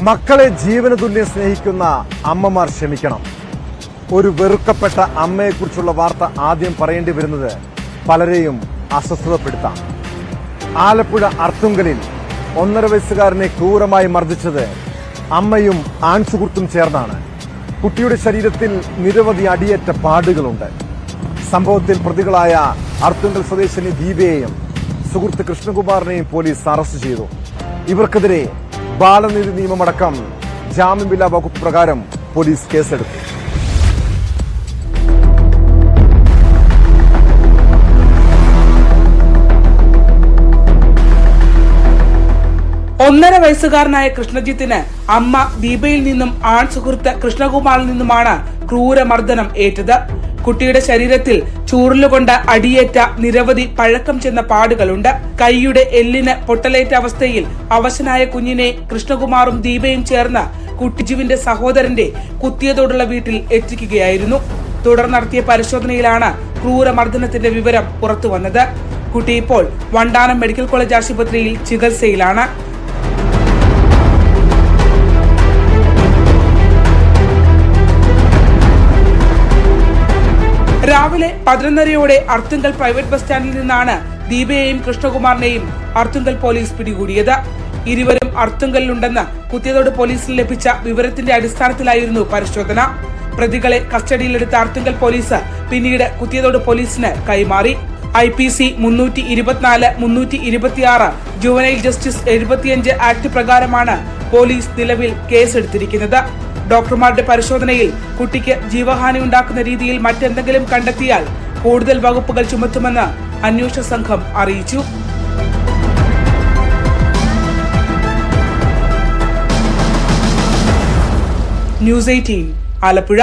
മക്കളെ ജീവന തുല്യം സ്നേഹിക്കുന്ന അമ്മമാർ ക്ഷമിക്കണം. ഒരു വെറുക്കപ്പെട്ട അമ്മയെക്കുറിച്ചുള്ള വാർത്ത ആദ്യം പറയേണ്ടി വരുന്നത് പലരെയും അസ്വസ്ഥതപ്പെടുത്താം. ആലപ്പുഴ അർത്തുങ്കലിൽ 1.5 വയസ്സുകാരനെ ക്രൂരമായി മർദ്ദിച്ചത് അമ്മയും ആൺസുഹൃത്തും ചേർന്നാണ്. കുട്ടിയുടെ ശരീരത്തിൽ നിരവധി അടിയേറ്റ പാടുകളുണ്ട്. സംഭവത്തിൽ പ്രതികളായ അർത്തുങ്കൽ സ്വദേശിനി ദീപയെയും സുഹൃത്ത് കൃഷ്ണകുമാറിനെയും പോലീസ് അറസ്റ്റ് ചെയ്തു. ഇവർക്കെതിരെ ബാലനീതി നിയമമടക്കം ജാമ്യമില്ലാ വകുപ്പ് പ്രകാരം പോലീസ് കേസെടുത്തു. ഒന്നര വയസ്സുകാരനായ കൃഷ്ണജിത്തിന് അമ്മ ദീപയിൽ നിന്നും ആൺ സുഹൃത്ത് കൃഷ്ണകുമാറിൽ നിന്നുമാണ് ക്രൂരമർദ്ദനം ഏറ്റത്. കുട്ടിയുടെ ശരീരത്തിൽ ചൂരലുകൊണ്ട് അടിയേറ്റ നിരവധി പഴക്കം ചെന്ന പാടുകളുണ്ട്. കൈയുടെ എല്ലിന് പൊട്ടലേറ്റ അവസ്ഥയിൽ അവശനായ കുഞ്ഞിനെ കൃഷ്ണകുമാറും ദീപയും ചേർന്ന് കുട്ടിജുവിന്റെ സഹോദരന്റെ കുത്തിയതോടുള്ള വീട്ടിൽ എത്തിക്കുകയായിരുന്നു. തുടർന്ന് നടത്തിയ പരിശോധനയിലാണ് ക്രൂരമർദ്ദനത്തിന്റെ വിവരം പുറത്തുവന്നത്. കുട്ടി ഇപ്പോൾ വണ്ടാനം മെഡിക്കൽ കോളേജ് ആശുപത്രിയിൽ ചികിത്സയിലാണ്. രാവിലെ 11:30 അർത്തുങ്കൽ പ്രൈവറ്റ് ബസ് സ്റ്റാൻഡിൽ നിന്നാണ് ദീപയെയും കൃഷ്ണകുമാറിനെയും അർത്തുങ്കൽ പോലീസ് പിടികൂടിയത്. ഇരുവരും അർത്തുങ്കലിലുണ്ടെന്ന് കുത്തിയതോട് പോലീസിന് ലഭിച്ച വിവരത്തിന്റെ അടിസ്ഥാനത്തിലായിരുന്നു പരിശോധന. പ്രതികളെ കസ്റ്റഡിയിലെടുത്ത അർത്തുങ്കൽ പോലീസ് പിന്നീട് കുത്തിയതോട് പോലീസിന് കൈമാറി. IPC 324, 326, ജുവനൈൽ ജസ്റ്റിസ് 75 ആക്ട് പ്രകാരമാണ് പോലീസ് നിലവിൽ കേസെടുത്തിരിക്കുന്നത്. ഡോക്ടർമാരുടെ പരിശോധനയിൽ കുട്ടിക്ക് ജീവഹാനി ഉണ്ടാക്കുന്ന രീതിയിൽ മറ്റെന്തെങ്കിലും കണ്ടെത്തിയാൽ കൂടുതൽ വകുപ്പുകൾ ചുമത്തുമെന്ന് അന്വേഷണ സംഘം അറിയിച്ചു. ന്യൂസ് 18 ആലപ്പുഴ.